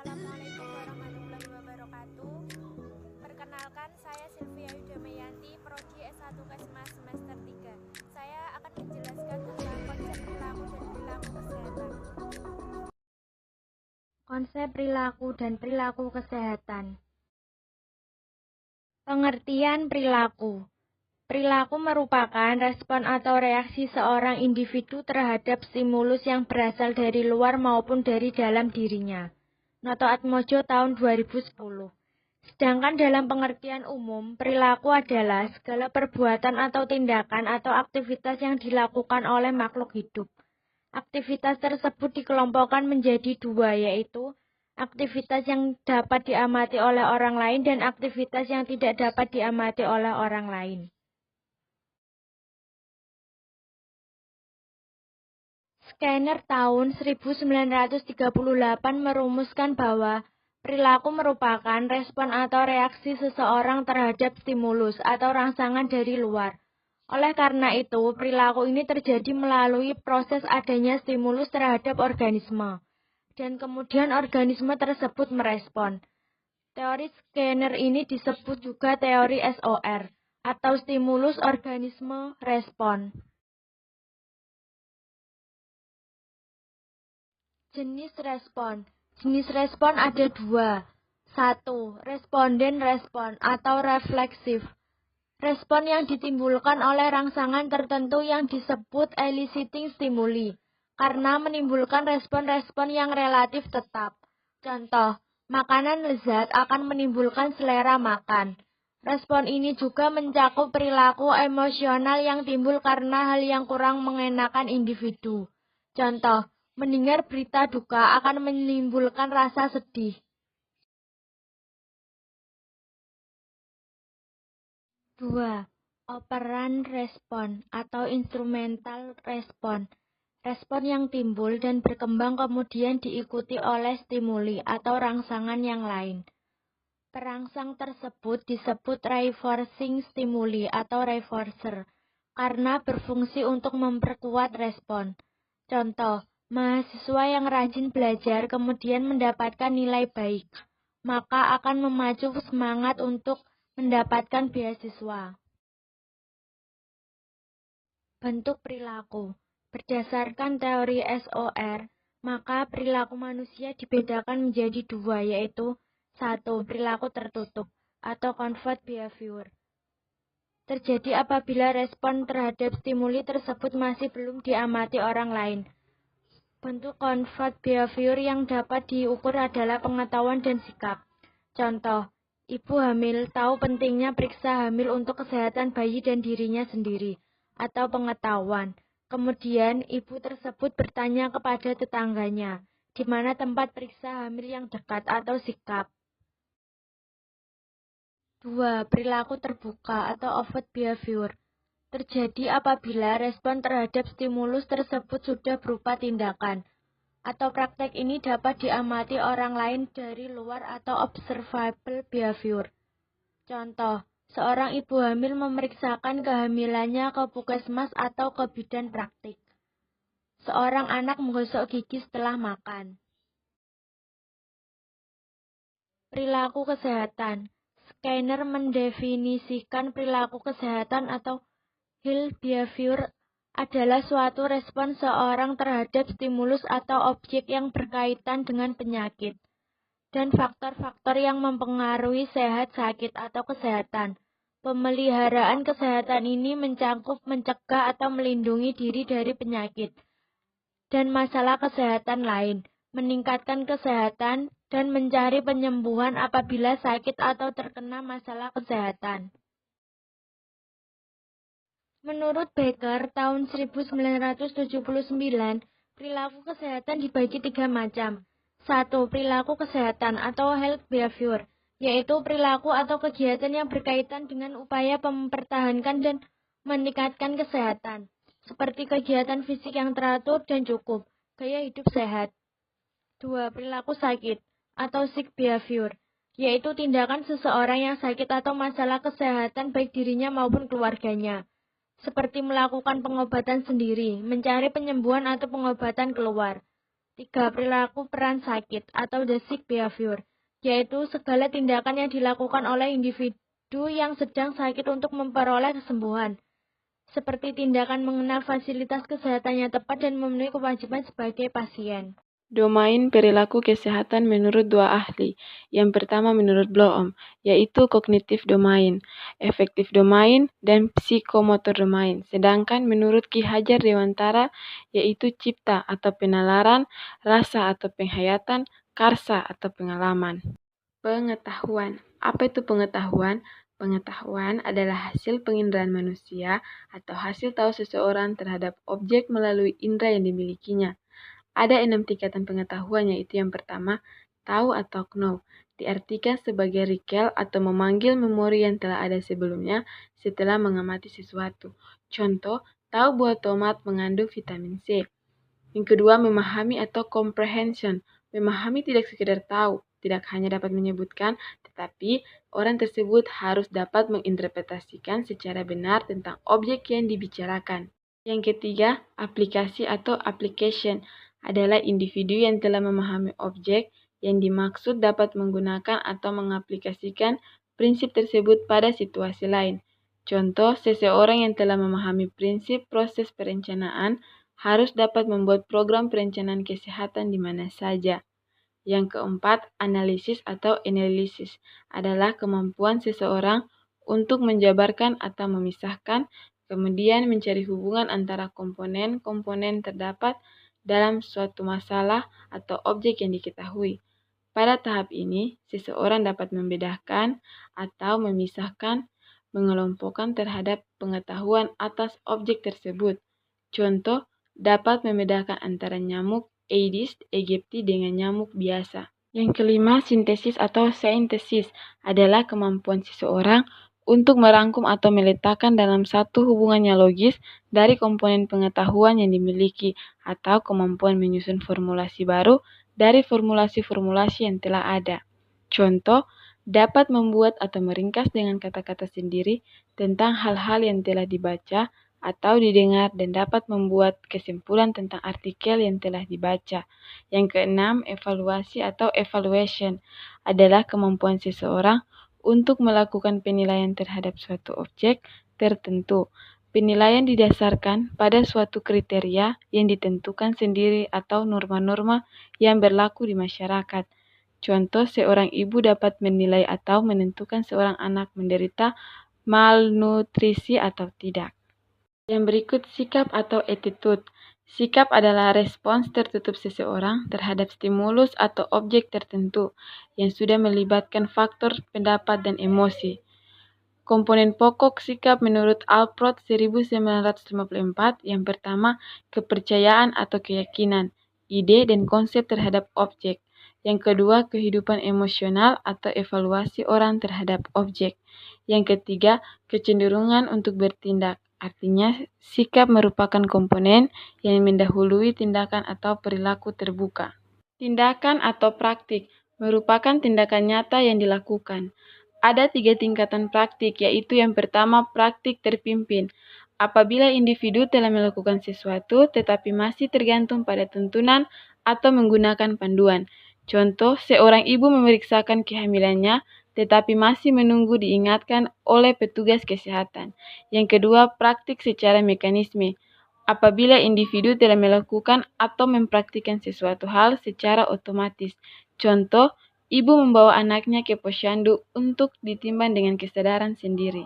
Assalamualaikum warahmatullahi wabarakatuh. Perkenalkan, saya Sylvia Yudameyanti, Prodi S1 Kesmas semester 3. Saya akan menjelaskan tentang konsep perilaku dan perilaku kesehatan. Konsep perilaku dan perilaku kesehatan. Pengertian perilaku. Perilaku merupakan respon atau reaksi seorang individu terhadap stimulus yang berasal dari luar maupun dari dalam dirinya. Noto Atmojo tahun 2010. Sedangkan dalam pengertian umum, perilaku adalah segala perbuatan atau tindakan atau aktivitas yang dilakukan oleh makhluk hidup. Aktivitas tersebut dikelompokkan menjadi dua, yaitu aktivitas yang dapat diamati oleh orang lain dan aktivitas yang tidak dapat diamati oleh orang lain. Skinner tahun 1938 merumuskan bahwa perilaku merupakan respon atau reaksi seseorang terhadap stimulus atau rangsangan dari luar. Oleh karena itu, perilaku ini terjadi melalui proses adanya stimulus terhadap organisme, dan kemudian organisme tersebut merespon. Teori Skinner ini disebut juga teori SOR, atau stimulus organisme respon. Jenis respon. Jenis respon ada dua. 1. Responden respon atau refleksif. Respon yang ditimbulkan oleh rangsangan tertentu yang disebut eliciting stimuli, karena menimbulkan respon-respon yang relatif tetap. Contoh, makanan lezat akan menimbulkan selera makan. Respon ini juga mencakup perilaku emosional yang timbul karena hal yang kurang mengenakan individu. Contoh, mendengar berita duka akan menimbulkan rasa sedih. 2. Operan respon atau instrumental respon. Respon yang timbul dan berkembang kemudian diikuti oleh stimuli atau rangsangan yang lain. Perangsang tersebut disebut reinforcing stimuli atau reinforcer karena berfungsi untuk memperkuat respon. Contoh, mahasiswa yang rajin belajar kemudian mendapatkan nilai baik, maka akan memacu semangat untuk mendapatkan beasiswa. Bentuk perilaku. Berdasarkan teori SOR, maka perilaku manusia dibedakan menjadi dua, yaitu 1. Perilaku tertutup atau covert behavior. Terjadi apabila respon terhadap stimuli tersebut masih belum diamati orang lain. Bentuk covert behavior yang dapat diukur adalah pengetahuan dan sikap. Contoh, ibu hamil tahu pentingnya periksa hamil untuk kesehatan bayi dan dirinya sendiri, atau pengetahuan. Kemudian, ibu tersebut bertanya kepada tetangganya, di mana tempat periksa hamil yang dekat atau sikap. 2. Perilaku terbuka atau overt behavior. Terjadi apabila respon terhadap stimulus tersebut sudah berupa tindakan, atau praktek ini dapat diamati orang lain dari luar atau observable behavior. Contoh, seorang ibu hamil memeriksakan kehamilannya ke puskesmas atau ke bidan praktik. Seorang anak menggosok gigi setelah makan. Perilaku kesehatan. Skinner mendefinisikan perilaku kesehatan atau health behavior adalah suatu respon seorang terhadap stimulus atau objek yang berkaitan dengan penyakit, dan faktor-faktor yang mempengaruhi sehat, sakit, atau kesehatan. Pemeliharaan kesehatan ini mencakup mencegah atau melindungi diri dari penyakit dan masalah kesehatan lain, meningkatkan kesehatan, dan mencari penyembuhan apabila sakit atau terkena masalah kesehatan. Menurut Becker tahun 1979, perilaku kesehatan dibagi 3 macam. 1. Perilaku kesehatan atau health behavior, yaitu perilaku atau kegiatan yang berkaitan dengan upaya mempertahankan dan meningkatkan kesehatan, seperti kegiatan fisik yang teratur dan cukup, gaya hidup sehat. 2. Perilaku sakit atau sick behavior, yaitu tindakan seseorang yang sakit atau masalah kesehatan baik dirinya maupun keluarganya, seperti melakukan pengobatan sendiri, mencari penyembuhan atau pengobatan keluar. 3. Perilaku peran sakit atau the sick behavior, yaitu segala tindakan yang dilakukan oleh individu yang sedang sakit untuk memperoleh kesembuhan, seperti tindakan mengenal fasilitas kesehatan yang tepat dan memenuhi kewajiban sebagai pasien. Domain perilaku kesehatan menurut dua ahli. Yang pertama menurut Bloom, yaitu kognitif domain, efektif domain, dan psikomotor domain. Sedangkan menurut Ki Hajar Dewantara, yaitu cipta atau penalaran, rasa atau penghayatan, karsa atau pengalaman. Pengetahuan. Apa itu pengetahuan? Pengetahuan adalah hasil penginderaan manusia atau hasil tahu seseorang terhadap objek melalui indera yang dimilikinya. Ada 6 tingkatan pengetahuan, yaitu yang pertama, tahu atau know, diartikan sebagai recall atau memanggil memori yang telah ada sebelumnya setelah mengamati sesuatu. Contoh, tahu buah tomat mengandung vitamin C. Yang kedua, memahami atau comprehension. Memahami tidak sekedar tahu, tidak hanya dapat menyebutkan, tetapi orang tersebut harus dapat menginterpretasikan secara benar tentang objek yang dibicarakan. Yang ketiga, aplikasi atau application adalah individu yang telah memahami objek yang dimaksud dapat menggunakan atau mengaplikasikan prinsip tersebut pada situasi lain. Contoh, seseorang yang telah memahami prinsip proses perencanaan harus dapat membuat program perencanaan kesehatan di mana saja. Yang keempat, analisis atau analisis adalah kemampuan seseorang untuk menjabarkan atau memisahkan, kemudian mencari hubungan antara komponen-komponen terdapat dalam suatu masalah atau objek yang diketahui. Pada tahap ini, seseorang dapat membedakan atau memisahkan, mengelompokkan terhadap pengetahuan atas objek tersebut. Contoh, dapat membedakan antara nyamuk Aedes aegypti dengan nyamuk biasa. Yang kelima, sintesis atau synthesis adalah kemampuan seseorang untuk merangkum atau meletakkan dalam satu hubungannya logis dari komponen pengetahuan yang dimiliki atau kemampuan menyusun formulasi baru dari formulasi-formulasi yang telah ada. Contoh, dapat membuat atau meringkas dengan kata-kata sendiri tentang hal-hal yang telah dibaca atau didengar dan dapat membuat kesimpulan tentang artikel yang telah dibaca. Yang keenam, evaluasi atau evaluation adalah kemampuan seseorang untuk melakukan penilaian terhadap suatu objek tertentu. Penilaian didasarkan pada suatu kriteria yang ditentukan sendiri atau norma-norma yang berlaku di masyarakat. Contoh, seorang ibu dapat menilai atau menentukan seorang anak menderita malnutrisi atau tidak. Yang berikut, sikap atau attitude. Sikap adalah respons tertutup seseorang terhadap stimulus atau objek tertentu yang sudah melibatkan faktor pendapat dan emosi. Komponen pokok sikap menurut Alport 1954, yang pertama, kepercayaan atau keyakinan, ide dan konsep terhadap objek. Yang kedua, kehidupan emosional atau evaluasi orang terhadap objek. Yang ketiga, kecenderungan untuk bertindak. Artinya, sikap merupakan komponen yang mendahului tindakan atau perilaku terbuka. Tindakan atau praktik merupakan tindakan nyata yang dilakukan. Ada 3 tingkatan praktik, yaitu yang pertama, praktik terpimpin. Apabila individu telah melakukan sesuatu tetapi masih tergantung pada tuntunan atau menggunakan panduan. Contoh, seorang ibu memeriksakan kehamilannya tetapi masih menunggu diingatkan oleh petugas kesehatan. Yang kedua, praktik secara mekanisme. Apabila individu telah melakukan atau mempraktikkan sesuatu hal secara otomatis. Contoh, ibu membawa anaknya ke posyandu untuk ditimbang dengan kesadaran sendiri.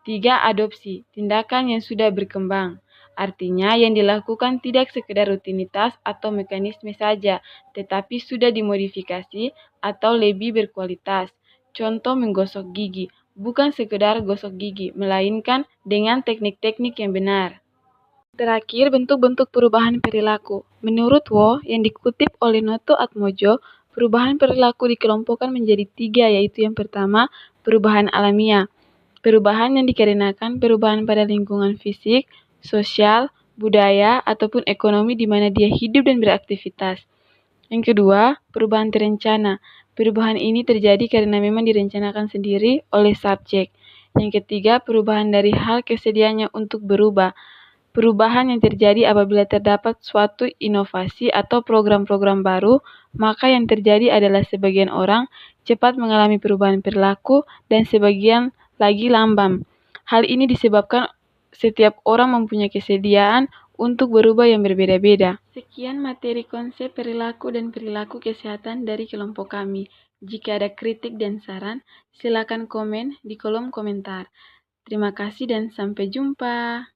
3. Adopsi, tindakan yang sudah berkembang. Artinya, yang dilakukan tidak sekedar rutinitas atau mekanisme saja, tetapi sudah dimodifikasi atau lebih berkualitas. Contoh, menggosok gigi, bukan sekedar gosok gigi, melainkan dengan teknik-teknik yang benar. Terakhir, bentuk-bentuk perubahan perilaku. Menurut Wo, yang dikutip oleh Noto Atmojo, perubahan perilaku dikelompokkan menjadi 3, yaitu yang pertama, perubahan alamiah. Perubahan yang dikarenakan perubahan pada lingkungan fisik, sosial, budaya, ataupun ekonomi di mana dia hidup dan beraktivitas. Yang kedua, perubahan terencana. Perubahan ini terjadi karena memang direncanakan sendiri oleh subjek. Yang ketiga, perubahan dari hal kesediaannya untuk berubah. Perubahan yang terjadi apabila terdapat suatu inovasi atau program-program baru, maka yang terjadi adalah sebagian orang cepat mengalami perubahan perilaku dan sebagian lagi lamban. Hal ini disebabkan setiap orang mempunyai kesediaan untuk berubah yang berbeda-beda. Sekian materi konsep perilaku dan perilaku kesehatan dari kelompok kami. Jika ada kritik dan saran, silakan komen di kolom komentar. Terima kasih dan sampai jumpa.